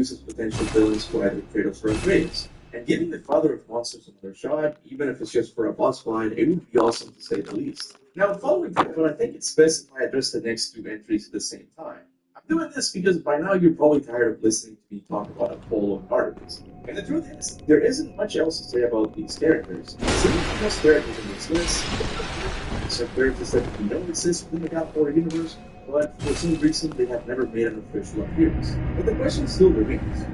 introduces potential villains for either Kratos or Atreus. And giving the father of monsters another shot, even if it's just for a boss fight, it would be awesome to say the least. Now, following that one, I think it's best if I address the next two entries at the same time. I'm doing this because by now you're probably tired of listening to me talk about Apollo and Artemis. And the truth is, there isn't much else to say about these characters. Some of the most characters in this list, some characters that we know exist within the God of War universe, but for some reason they have never made an official appearance. But the question still remains,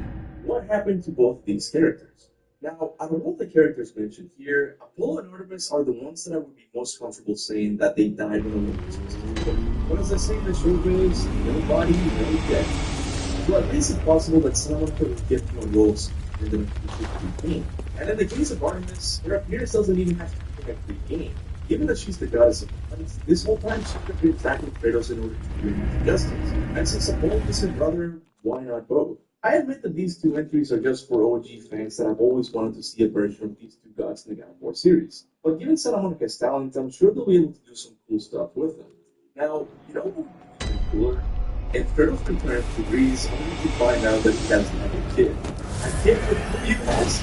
what happened to both these characters? Now, out of all the characters mentioned here, Apollo and Artemis are the ones that I would be most comfortable saying that they died when Olympus was destroyed. But as I say in the show goes, no body, no death. So at least it's possible that someone could have given them roles in the future to regain. And in the case of Artemis, her appearance doesn't even have to be a regain. Given that she's the goddess of violence, this whole time she could be attacking Kratos in order to bring him to justice. And since Apollo is her brother, why not both? I admit that these two entries are just for OG fans that have always wanted to see a version of these two gods in the God of War series. But given Santa Monica's talent, I'm sure they'll be able to do some cool stuff with them. Now, you know what would be even cooler? If Kratos returns to Greece, only to find out that he has another kid. A kid with who you has?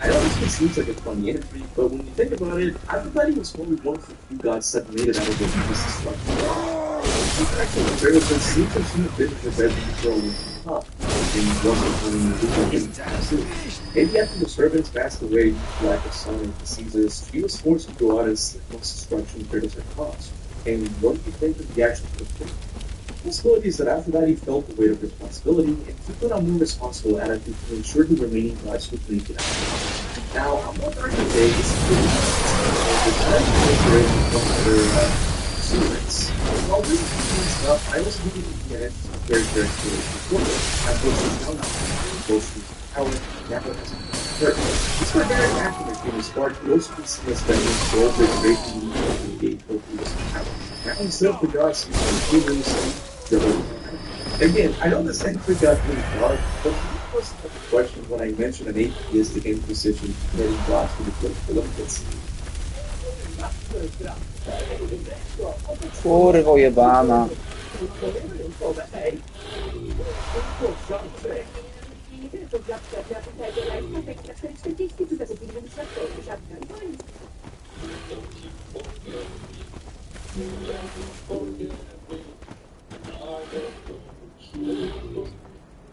I know this seems like a funny entry, but when you think about it, I thought he was only one of the few gods that made it out of the deepest destruction. Actually, Kratos seems to have been the bedroom for a long time, and wasn't planning to do anything. Maybe after the servants passed away due to lack of sun and diseases, he was forced to go out and slip much destruction Kratos had caused. And what do you think of the actual conflict? The possibility is that after that he felt the weight of responsibility and took on a more responsible attitude to ensure the remaining gods would make it out. Now, I'm not going to say this is really the time to incorporate one of their students. While this is stuff, I was really looking at it very before. I've looked at how both power and network has been. These were very accurate in the spark, most of the seen as spending for all the great need to engage both of those power. Now, instead of the gods using humans, again, I know this entry got really dark, but it was a question when I mentioned an atheistic inquisition heading gods to the political Olympics. Kurwo jebana.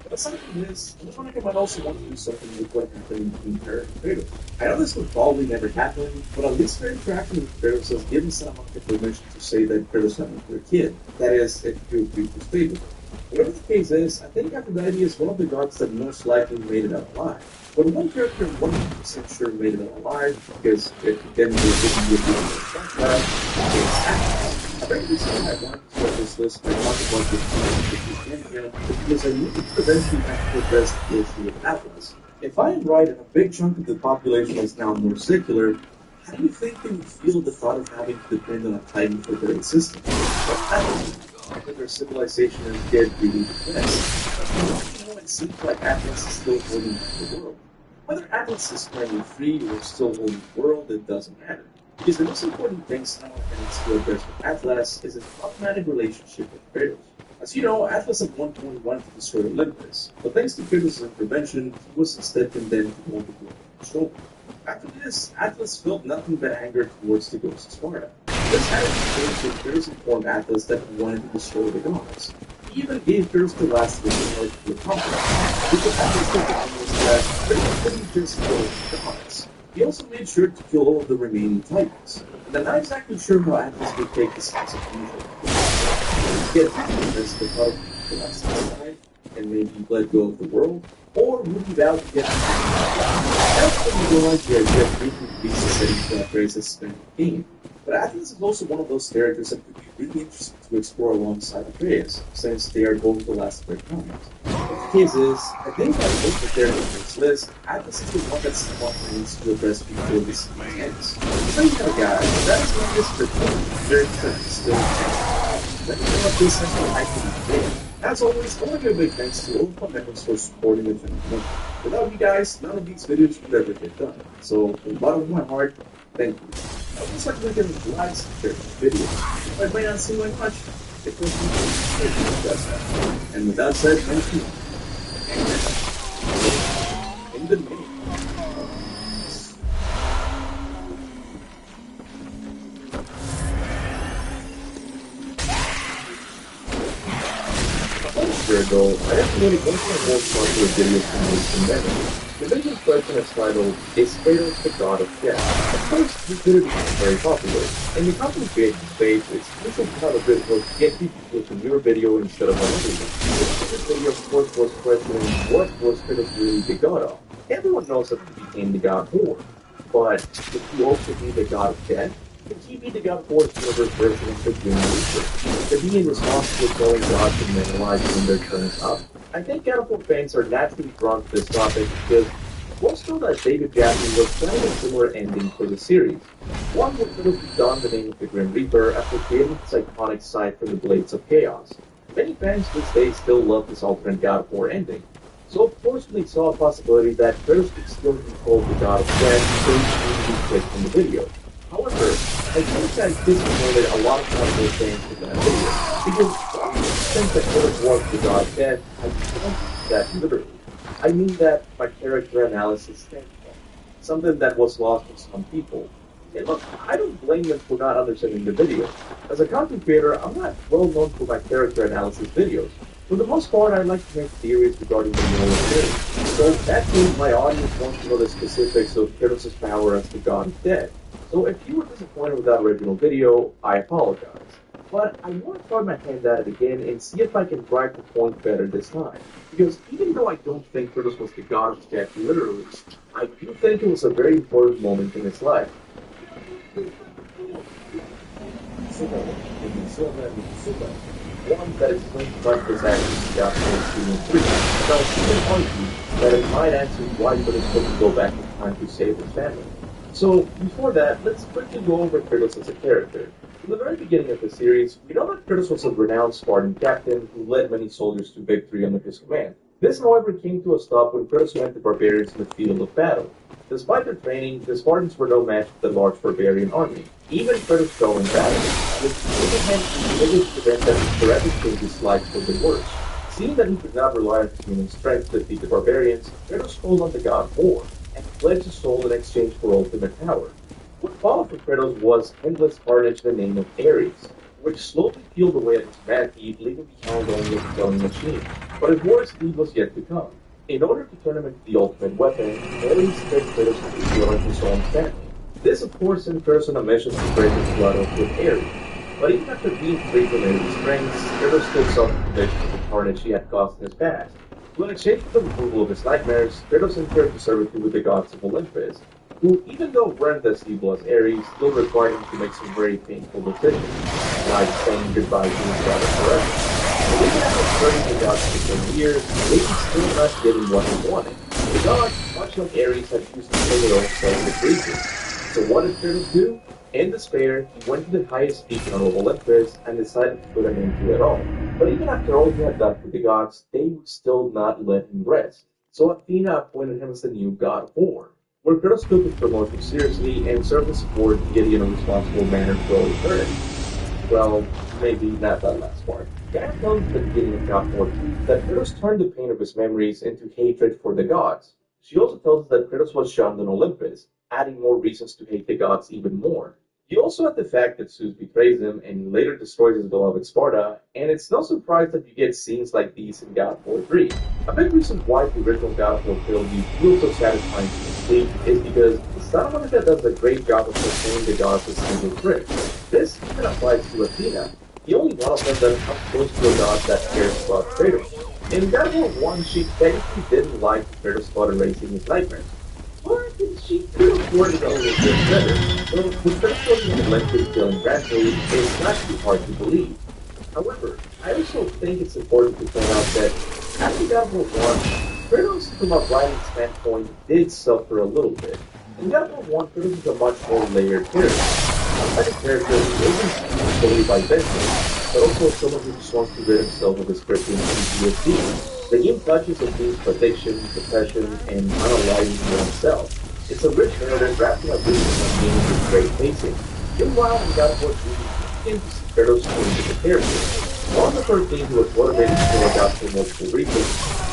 But aside from this, Monica might also want to do something with what happened between her and Kratos. I know this would probably never happen, but at least her interaction with Kratos has given Santa Monica permission to say that Kratos had another kid. That is, if you agree to stay with her. Whatever the case is, I think Aphrodite is one of the gods that most likely made it out alive. But one character 100% sure made it out alive, because if then there wouldn't be a contract, it's Atlas. I think this is why I wanted to start this list by talking about the because I need to eventually have to address the issue with Atlas. If I am right and a big chunk of the population is now more secular, how do you think they would feel the thought of having to depend on a titan for their existence? But Atlas, after their civilization is dead, really depressed. It seems like Atlas is still holding the world. Whether Atlas is currently free or still holding the world, it doesn't matter. Because the most important thing Santa needs to address with Atlas is its problematic relationship with Kratos. As you know, Atlas at one point wanted to destroy Olympus, but thanks to Kratos' intervention, he was instead condemned to hold the world in control. After this, Atlas felt nothing but anger towards the ghost of Sparta. This attitude changed when Kratos informed Atlas that he wanted to destroy the gods. He even gave Kratos the last wish in order to accomplish, because Atlas took the was that Kratos couldn't just kill the gods. He also made sure to kill all of the remaining titans. And I'm not exactly sure how Atlas would take this as a fusion. Get Atlas the thought of the last side and maybe let go of the world, or would he vow to get That's when you realize the idea of making pieces that he got raised as spent game. But Atlas is also one of those characters that could be really interesting to explore alongside Atreus, since they are both the last of their kind. The case is, I think that most of the characters on this list, Atlas is the one that someone needs to address before this season ends. So you know guys, that is when this report very still let me know if this has been actually fair. As always, I want to give a big thanks to all of my members for supporting the channel. Without you guys, none of these videos would ever get done. So, from the bottom of my heart, thank you. I would just like to make a like, share the video. I might not seem like much, the question is just that. And with that said, thank you. In the name. Year ago, I estimated one of my most popular videos from this memory. The video's question is titled, Is Kratos the God of Death? Of course, this video became very popular. In the content creation stage, it's crucial to have a good hook to get people to watch your video instead of another one. This video, of course, was questioning what was Kratos really the god of. Everyone knows that he became the god of war, but could he also be the god of death? Could he be the God of War's universe version of the Grim Reaper? Could he be responsible for killing gods and men alive when their turn is up? I think God of War fans are naturally drawn to this topic because most know that David Gaffney was planning a similar ending for the series. One would sort of don the name of the Grim Reaper after creating this iconic sight from the Blades of Chaos. Many fans to this day still love this alternate God of War ending. So of course we saw a possibility that Kratos could still control the God of Death so he could be clicked in the video. However, I think that disappointed a lot of casual fans with that video, because while I think that Kratos was the god of death, I don't mean that literally. I mean that my character analysis standpoint, something that was lost with some people. And look, I don't blame them for not understanding the video. As a content creator, I'm not well known for my character analysis videos. For the most part, I like to make theories regarding the moral experience. So that means my audience wants to know the specifics of Kratos' power as the god of death. So if you were disappointed with that original video, I apologize. But I want to try my hand at it again and see if I can drive the point better this time. Because even though I don't think Kratos was the god of death literally, I do think it was a very important moment in his life. One that explains what his actions got for 2 and 3. Now, even argue that it might answer why Kratos couldn't go back in time to save his family. So, before that, let's quickly go over Kratos as a character. From the very beginning of the series, we know that Kratos was a renowned Spartan captain who led many soldiers to victory under his command. This, however, came to a stop when Kratos met the barbarians in the field of battle. Despite their training, the Spartans were no match for the large barbarian army. Even Kratos fell in battle, which gave him the biggest event that would forever change his life for the worse. Seeing that he could not rely on his human strength to defeat the barbarians, Kratos called on the god of war, and pledged his soul in exchange for ultimate power. What followed for Kratos was endless carnage in the name of Ares, which slowly peeled away at his humanity, leaving behind only a killing machine. But his war speed was yet to come. In order to turn him into the ultimate weapon, Ares tricked Kratos into killing his own family. This, of course, sent Kratos on a mission to break his blood oath with Ares. But even after being freed from Ares' strength, Kratos still suffered conviction of the carnage he had caused in his past. So in exchange for the removal of his nightmares, Kratos incurred to servitude with the gods of Olympus, who, even though weren't as evil as Ares, still required him to make some very painful decisions, like saying goodbye to his daughter forever. But even after serving the gods for 10 years, Ares still not getting what he wanted. The gods, much like Ares, had used to kill their own selfless reasons. So what did Kratos do? In despair, he went to the highest peak on Olympus and decided to put an end to it all. But even after all he had done for the gods, they would still not let him rest. So Athena appointed him as the new god of war, where Kratos took his promotion seriously and served as support deity in a responsible manner for all eternity. Well, maybe not that last part. Gaia tells at the beginning of God of War 2 that Kratos turned the pain of his memories into hatred for the gods. She also tells us that Kratos was shunned on Olympus, adding more reasons to hate the gods even more. You also have the fact that Zeus betrays him and later destroys his beloved Sparta, and it's no surprise that you get scenes like these in God of War 3. A big reason why the original God of War trilogy feels so satisfying to complete is because Santa Monica does a great job of portraying the gods as single trick. This even applies to Athena, the only one of them that comes close to a god that cares about Kratos. In God of War 1, she technically didn't like Kratos started erasing his nightmares. But she could have worded it a little bit better. So, with Kratos and Olympus killing gradually, it's not too hard to believe. However, I also think it's important to point out that after God of War 1, Kratos, from a writing standpoint, did suffer a little bit. In God of War 1, Kratos is a much more layered character. Unlike a character who isn't fueled solely by vengeance, but also someone who just wants to rid himself of his crippling PTSD. The game touches on themes of addiction, depression, and unaliving oneself. It's a rich narrative wrapped in a rich meaning with great pacing. Meanwhile, in God of War 2, you begin to see Kratos change as a character. On the first game, he was motivated to kill a god for multiple reasons.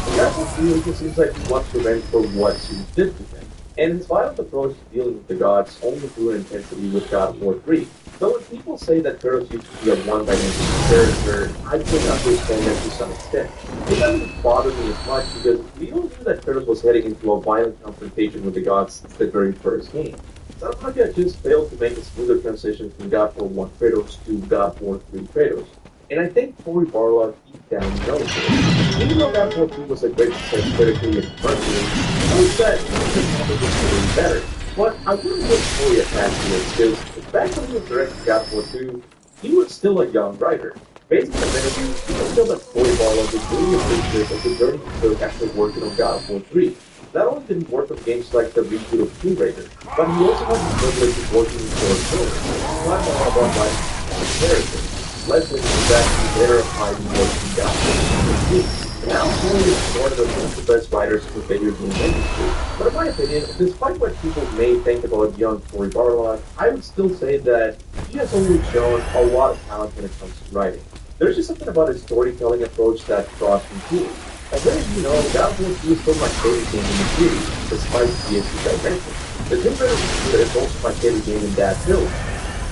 In God of War 3, it just seems like he wants revenge for what Zeus did to him. And his violent approach to dealing with the gods only grew in intensity with God of War 3. So when people say that Kratos used to be a one-dimensional character, I can understand that to some extent. It doesn't bother me as much because we all knew that Kratos was heading into a violent confrontation with the gods since the very first game. Salamakia just failed to make a smoother transition from God of War 1 Kratos to God of War 3 Kratos. And I think Cory Barlog deep down knows it. Even though God of War 2 was a great success critically and commercially, I would bet the comic was doing better. But I wouldn't get fully attached to it because back when he was directing God of War 2, he was still a young writer. Based on the interview, you can feel that Cory Barlog is really appreciative of the journey he took after working on God of War 3. Not only did he work on games like the reboot of Tomb Raider, but he also had the privilege of working for film. He learned a lot about writing the character. Leslie was actually better at hiding working God of War 3. Now, Cory is one of the best writers in the video game industry. But in my opinion, despite what people may think about young Cory Barlog, I would still say that he has always shown a lot of talent when it comes to writing. There's just something about his storytelling approach that draws me to it. And then, God of War 2 is still my favorite game in the series, despite the issues I mentioned. The Tomb Raider reboot is also my favorite game in that film.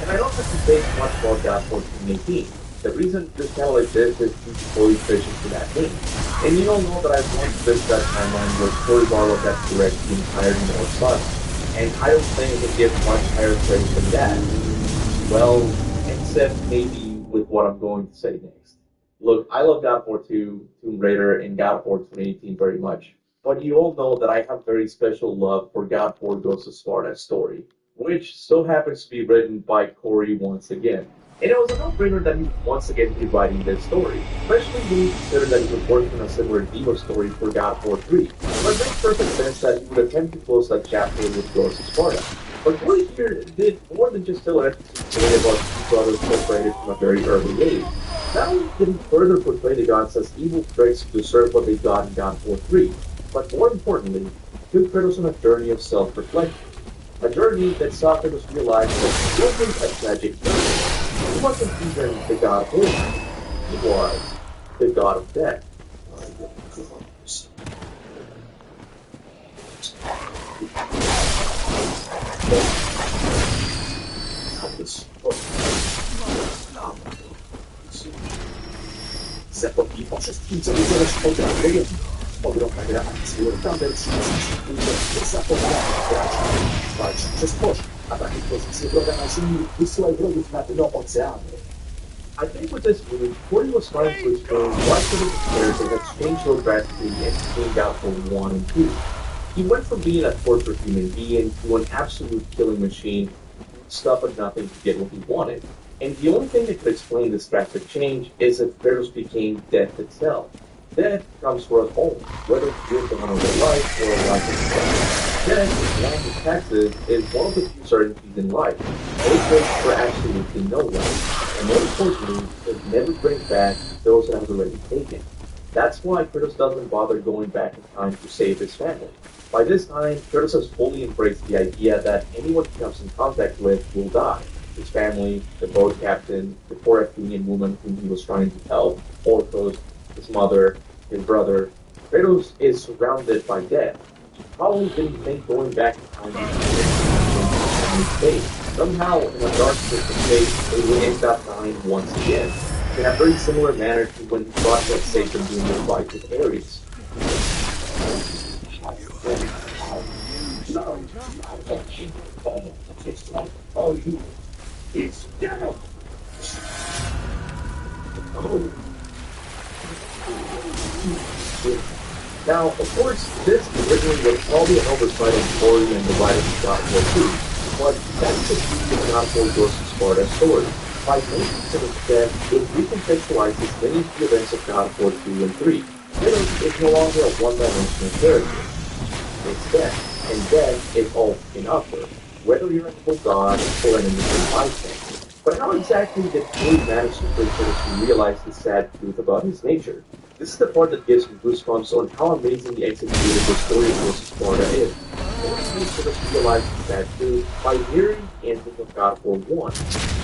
And I don't have to say much about God of War 2018. The reason this channel exists is due to Cory's vision for that game. And you all know that I've once missed that timeline where Cory Barlog had to direct the entire North Sun. And I don't think it gets much higher praise than that. Well, except maybe with what I'm going to say next. Look, I love God of War 2, Tomb Raider, and God of War 2018 very much. But you all know that I have very special love for God of War Ghost of Sparta's story, which so happens to be written by Cory once again. And it was a no-brainer that he would once again be writing this story, especially when you consider that he was working on a similar demo story for God of War 3. So it makes perfect sense that he would attempt to close that chapter with Ghost of Sparta. But Cory here did more than just tell an interesting story about two brothers separated from a very early age. Not only did he further portray the gods as evil threats to deserve what they got in God of War 3, but more importantly, he took Kratos on a journey of self-reflection. A journey that saw Kratos realize that he wasn't a tragic journey. He wasn't even the god of war. He was the god of death. Zapomnij o wszystkim, co wiedziałeś o Dragonie. Ogromna gra akcji Thunder's zapomniała grać. Walcz przez morze, ataki pozycje wroga na ziemi, wysyłaj wrogów na dno oceanu. I think with this move, Cory was trying to explain why Kratos' character had changed so drastically and changed out for 1 and 2. He went from being a tortured human being to an absolute killing machine who would stop at nothing to get what he wanted. And the only thing that could explain this drastic change is if Kratos became death itself. Death comes for us all, whether it's an honorable life or a life of death. Death, along with taxes, is one of the few certainties in life. It waits for absolutely no one. And more importantly, it never brings back those that have already taken. That's why Kratos doesn't bother going back in time to save his family. By this time, Kratos has fully embraced the idea that anyone he comes in contact with will die. His family, the boat captain, the poor Athenian woman whom he was trying to help, Orcos, his mother, his brother. Kratos is surrounded by death. He probably didn't think going back in time would change his fate. Somehow, in a dark twisted fate, they would end up dying once again. In a very similar manner to when he thought he had saved him during the fight with Ares. Oh, you is down. Now, of course, this originally was probably an oversight on Cory and the writers of God of War 2, but that's the beauty of God of War Ghost of Sparta's story. By making it instead, it recontextualizes many of the events of God of War 2 and 3. Kratos is no longer a one-dimensional character. It's death, and death is all in upward, whether you're an evil god or an innocent bystander. But how exactly did Cory manage to bring Kratos to realize the sad truth about his nature? This is the part that gives me goosebumps on how amazingly executed the story of Ghost of Sparta is. Cory makes Kratos realize the sad truth by mirroring the ending of God of War 1.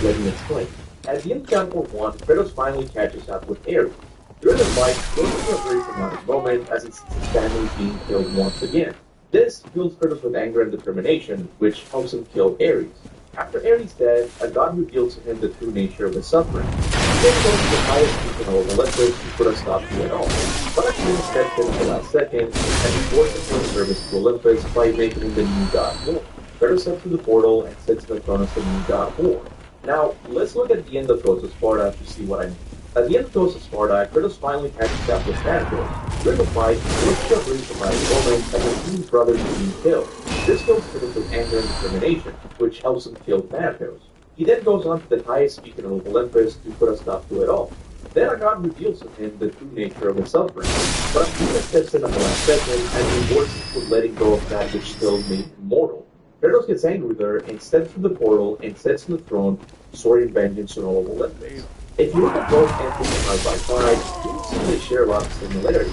Let me explain. At the end of God War 1, Kratos finally catches up with Ares. During the fight, he goes through a very traumatic moment as he sees his family being killed once again. This fills Kratos with anger and determination, which helps him kill Ares. After Ares' death, a god reveals to him the true nature of his suffering. He then goes to the highest peak in all of Olympus to put a stop to it all. But Athena steps in at the last second, and he forces him service to Olympus by making him the new god of war. Kratos steps through the portal and sits in the throne as the new god of war. Now, let's look at the end of Ghost of Sparta to see what I mean. At the end of Ghost of Sparta, Kratos finally catches up with Thanatos. During the fight, he looks to a brief dramatic moment as his two brothers are being killed. This fills Kratos with anger and determination, which helps him kill Thanatos. He then goes on to the highest peak in Olympus to put a stop to it all. Then a god reveals to him the true nature of his suffering. But Athena steps in at the last second and rewards him for letting go of that which still made him mortal. Kratos gets angry with her and steps through the portal and sits on the throne, sworn vengeance on all of Olympus. If you look at both entities side by side, you see they share a lot of similarities,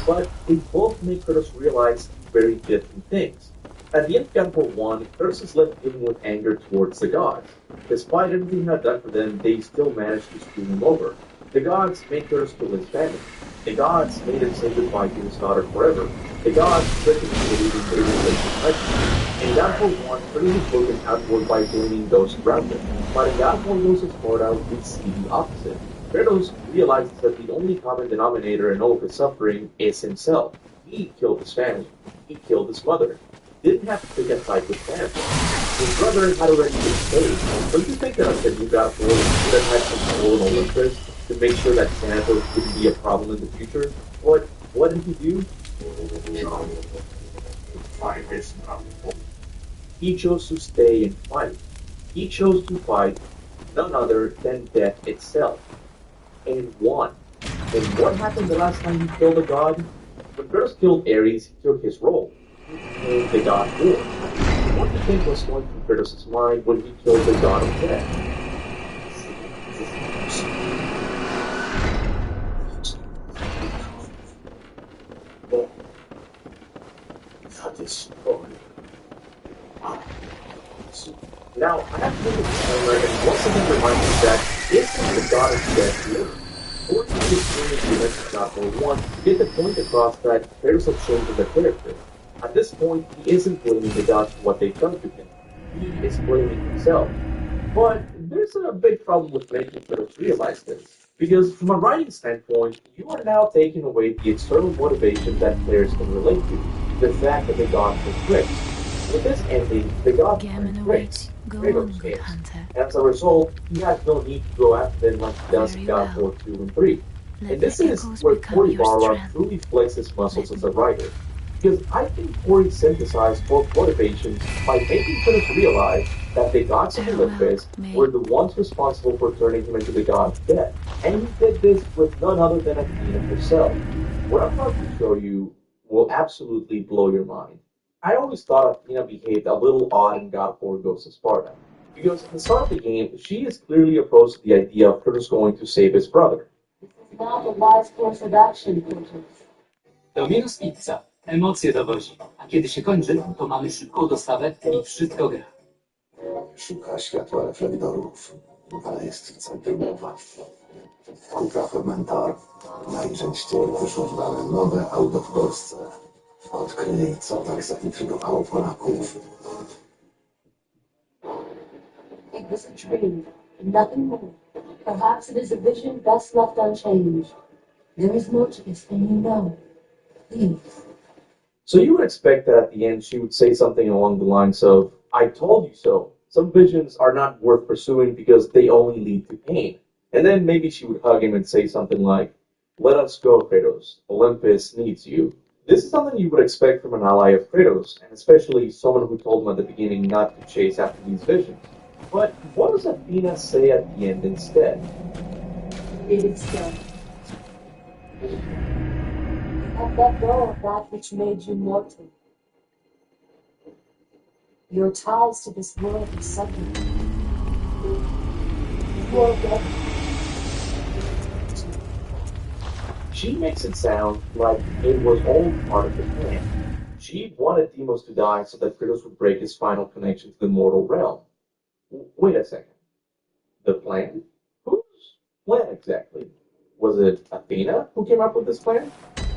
but they both make Kratos realize very different things. At the end of God War 1, Kratos is left dealing with anger towards the gods. Despite everything he had done for them, they still managed to screw him over. The gods made Kratos kill his family. The gods made him say goodbye to his daughter forever. The gods tricked him into believing they were going to touch him. In God War 1, Kratos is broken outward by blaming those around him. But in God War Ghost of Sparta, we see the opposite. Kratos realizes that the only common denominator in all of his suffering is himself. He killed his family. He killed his mother. He didn't have to pick a fight with Thanatos. His brother had already been saved. Don't you think that the new God of War should have had some role in Olympus to make sure that Thanatos wouldn't be a problem in the future? But what did he do? He chose to stay and fight. He chose to fight none other than death itself, and won. And what happened the last time he killed a god? When Kratos killed Ares, he took his role. He became the god of war. What do you think was going through Kratos' mind when he killed the god of death? That is only. Now, I have to look at the timer and once again remind you that this is the god of death here. According to the experience we mentioned in God War 1, to get the point across that Kratos has changed the character. At this point, he isn't blaming the gods for what they've done to him. He is blaming himself. But there's a big problem with making Kratos realize this. Because from a writing standpoint, you are now taking away the external motivation that players can relate to. The fact that the gods were tricked. With this ending, the gods Gammon aren't awaits. tricked. Go on, Kratos good is. hunter. And as a result, he has no need to go after them like he does in Very God well. War 2 and 3. Let And the this is echoes where become Cory your Barlog strength. truly flexes his muscles Let as me a writer. Because I think Cory synthesized both motivations by making Kratos realize that the gods of farewell, Olympus May. were the ones responsible for turning him into the god of death. And he did this with none other than Athena herself. What I'm about to show you will absolutely blow your mind. I always thought Athena behaved a little odd in God of War Ghosts of Sparta. Because at the start of the game, she is clearly opposed to the idea of Kratos going to save his brother. Not a wise course of action, Protons. Dominus pizza. Emocje dowodzi. A kiedy się kończy, to mamy szybką dostawę i wszystko gra. Szuka światła reflektorów, ale jest centymowa. Kupa Fermentar. Najczęściej wyszukiwane nowe auto w Polsce. Odkryj, co tak zaintrygowało Polaków. It was a dream, nothing more. Perhaps it is a vision best left unchanged. There is more to this than you know. Please. So you would expect that at the end she would say something along the lines of, I told you so. Some visions are not worth pursuing because they only lead to pain. And then maybe she would hug him and say something like, let us go, Kratos. Olympus needs you. This is something you would expect from an ally of Kratos, and especially someone who told him at the beginning not to chase after these visions. But what does Athena say at the end instead? It is done. Have let go of that which made you mortal. Your ties to this world are severed. You are ready. She makes it sound like it was all part of the plan. She wanted Deimos to die so that Kratos would break his final connection to the mortal realm. Wait a second. The plan? plan exactly? Was it Athena who came up with this plan?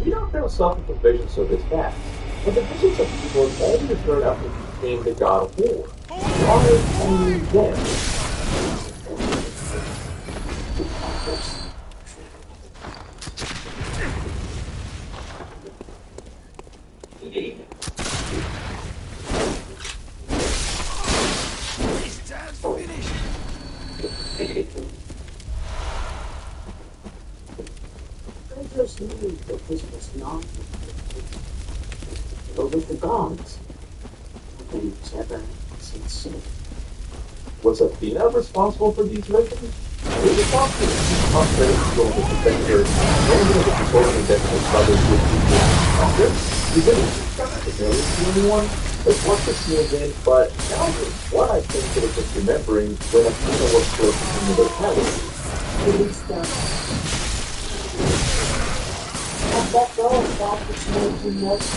We don't know some of the visions of this past, but the visions of evil only occurred after he became the god of war. Why only then? I just knew that this was not but with the gods. Nothing was ever sincere. Was Athena responsible for these visions? It was possible to keep confidential with the defenders, knowing that the supposed that his brothers would be stronger. We didn't discuss the village to anyone. Let's watch the scene again, but now what I think it was just remembering when Athena was killed in the palace. Release them. I've let go of that which made you mortal.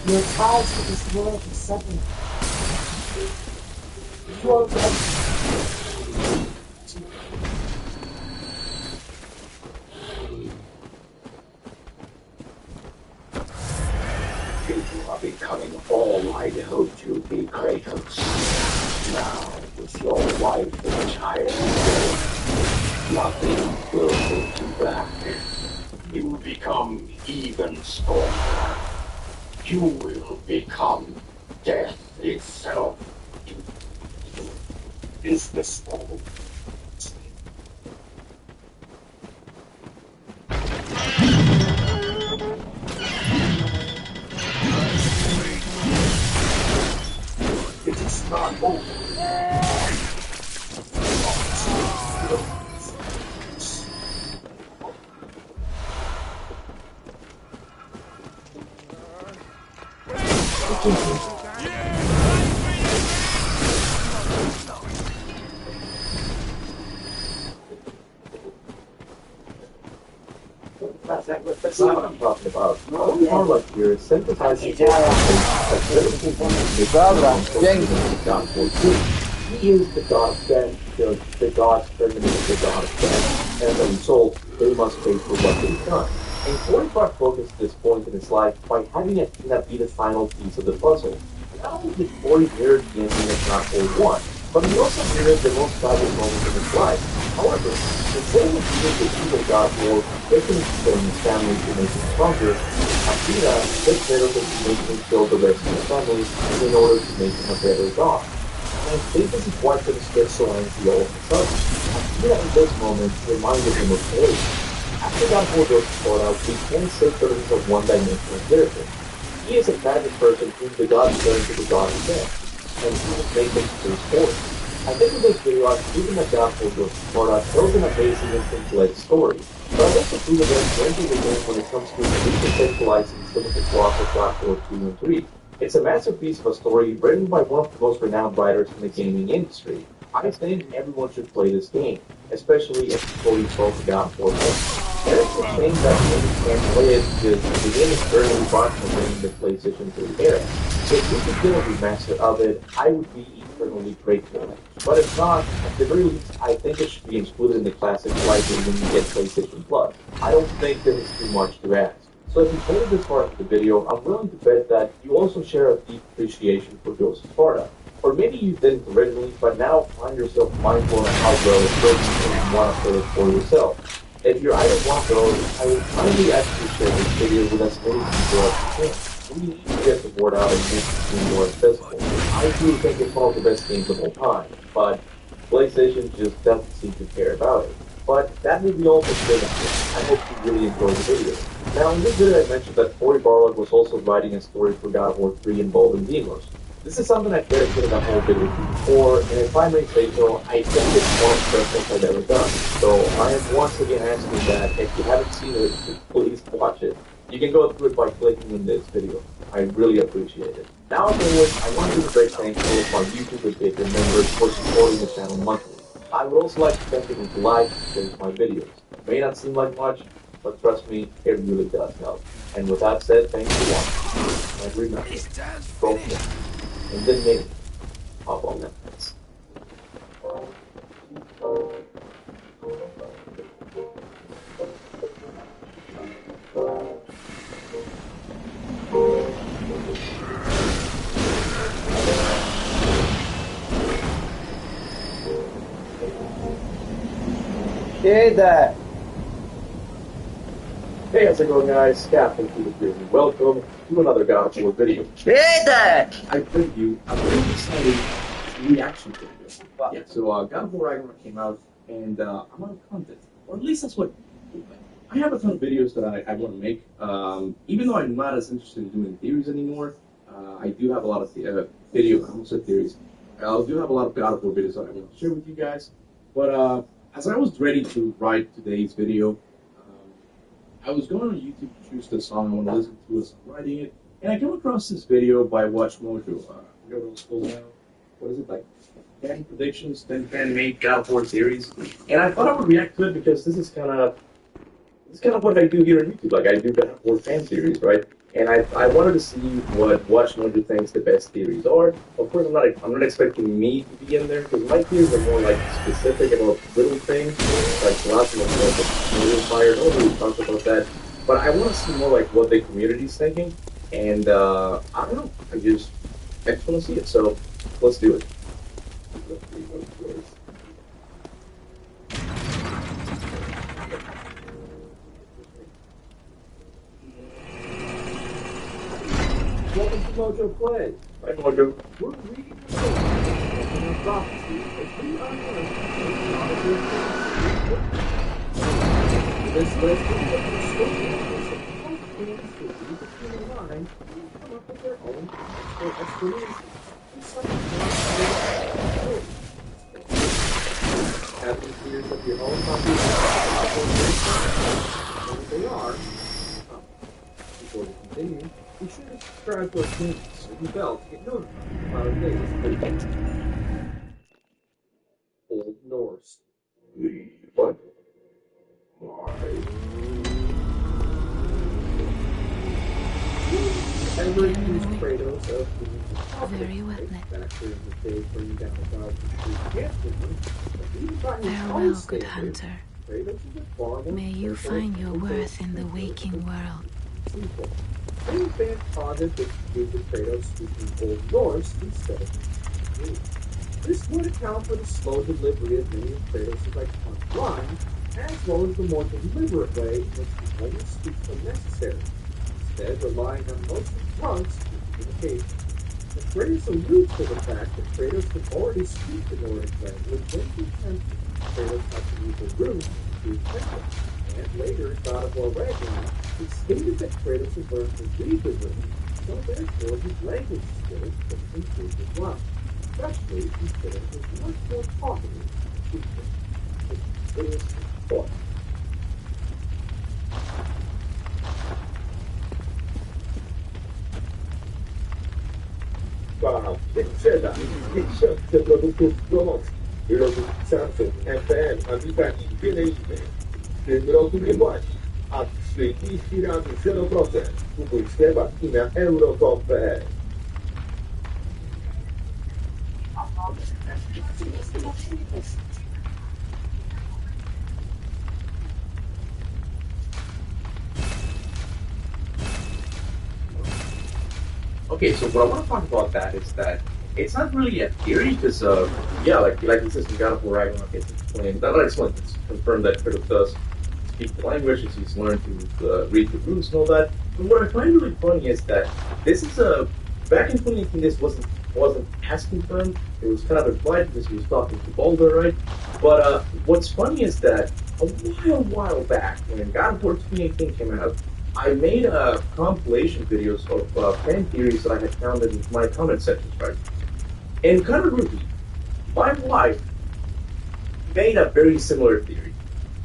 Your ties to this world are severed. You are ready. You are becoming all I hoped you'd be, Kratos. Now, with your wife and child dead, nothing will hold you back. You will become even stronger. You will become death itself. Is this all? It is not over. That's not what I'm talking about. Our luck here is synthesizing like biblical He is the god of death, the gods terminated the god of death, and as a result, they must pay for what they've done. And Corey focused this point in his life by having Athena be the final piece of the puzzle. Not only did Corey mirror the ending of God War 1, but he also mirrored the most tragic moment of his life. However, instead of being the evil god war, taking his family to make him stronger, Athena took care of the make him kill the rest of his family in order to make him a better god. And I think this is why things get so angry all of a sudden. Athena in this moment reminded him of age. After God War goes to Sparta, we can't say that he's a one-dimensional character. He is a tragic person whom the gods turned to the god of death, and he was making his story. I think in this video I've proven that God War goes to Sparta tells an amazing and complex story, but I've also proven that it's very good when it comes to recontextualizing some of the flaws of God War 2 and 3. It's a masterpiece of a story written by one of the most renowned writers in the gaming industry. I think everyone should play this game, especially if the story tells the God War 1. There's a shame that many can't play it because the game is currently functional in the PlayStation 3 era. If we could get a remaster of it, I would be eternally grateful. But if not, at the very least, I think it should be included in the classic library when you get PlayStation Plus. I don't think this is too much to ask. So if you made it this far into the video, I'm willing to bet that you also share a deep appreciation for Ghost of Sparta. Or maybe you didn't originally, but now find yourself mindful of how well it's built and want to play it for yourself. If you're either one of those, I would kindly ask you to share this video with as many people as you can. We need to get the word out and make the game more accessible. I do think it's one of the best games of all time, but PlayStation just doesn't seem to care about it. But that will be all for today. I hope you really enjoyed the video. Now, in this video I mentioned that Cory Barlog was also writing a story for God of War 3 involving Demos. This is something I've dedicated a whole video to before, and if I may say so, I think it's one of the best things I've ever done. So I am once again asking that if you haven't seen it, please watch it. You can go through it by clicking in this video. I really appreciate it. Now, as always, I want to give a great thanks to all of my YouTube and Patreon members for supporting the channel monthly. I would also like to thank you for like and share my videos. It may not seem like much, but trust me, it really does help. And with that said, thanks for watching. And remember, focus, and then maybe hop on Netflix. Hey there. Hey, how's it going, guys? Captain to the Prison. Welcome to another God of War video. Hey there. I bring you a very exciting reaction video. Yeah, so God of War Ragnarok came out, and I'm out of content. Or at least that's what. I have a ton of videos that I want to make. Even though I'm not as interested in doing theories anymore, I do have a lot of video. I almost said theories. I do have a lot of God of War videos that I want to share with you guys. But as I was ready to write today's video, I was going on YouTube to choose the song I want to listen to as I'm writing it, and I came across this video by Watch Mojo. I forget what it's called now. What is it, like 10 predictions, 10 fan-made God of War series? And I thought I would react to it because this is kind of what I do here on YouTube. Like, I do God of War fan series, right? And I wanted to see what Watch Mojo thinks the best theories are. Of course, I'm not expecting me to be in there because my theories are more like specific about little things, like lots of fire. Nobody really talks about that. But I want to see more like what the community's thinking, and I don't know. I just want to see it. So let's do it. Welcome to Mojo Play. Right, Mojo. We're reading the book of prophecy as we unearth this list is the story of between the lines and come up with their own explanation. Having fears of your own copy of they are. Before we continue, be sure to subscribe to our channel so you bell to get notified about our latest videos. Old Norse. The what? Ever accused Kratos of being Very well then. factor in the cave bringing down the gods and Farewell, good hunter. Kratos is a far more May you careful find your and worth in the careful waking world. people. Many fans posit that David Kratos speaking Old Norse instead of Greek. This would account for the slow delivery of many of Kratos' iconic lines, as well as the more deliberate way in which he only speaks when necessary, instead relying on mostly grunts for communication. The Kratos alludes to the fact that Kratos could already speak the Nordic language when he attempted Kratos had to use a rune to his temple. And later, God of War Ragnarok, it stated that Kratos had learned to read the rune, so therefore his language skills could improve as well, especially considering his much more talkative speaker. It is important. Wow, sprzeda, tysiące produktów promocji, wyrobów Samsung, MPM, Amiga i wiele innych. W tym roku nie płaci, a przy inspiracji 0%. Kupuj w sklepach i na euro.com.pl. Okay, so what I want to talk about that is that it's not really a theory because, yeah, like it says in God of War Ragnarok, it's explained, not explained, it's confirmed that Kratos does speak the language, he's learned to read the runes and all that. But what I find really funny is that this is back in 2018, this wasn't as confirmed. It was kind of implied because he was talking to Baldur, right? But what's funny is that a while back, when God of War 2018 came out, I made compilation videos of fan theories that I had found in my comment sections, right? And kind of rookie, my wife made a very similar theory.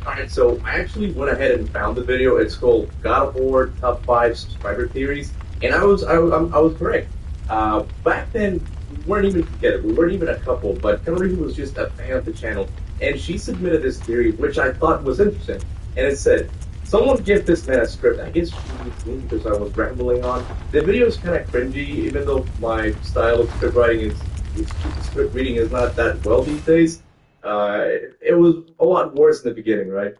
Alright, so I actually went ahead and found the video. It's called God of War Top 5 Subscriber Theories, and I was correct. Back then, we weren't even together. We weren't even a couple, but Kanoriki was just a fan of the channel, and she submitted this theory, which I thought was interesting. And it said, someone give this man a script. I guess she was me because I was rambling on. The video is kind of cringy, even though my style of script writing script reading is not that well these days. It was a lot worse in the beginning, right?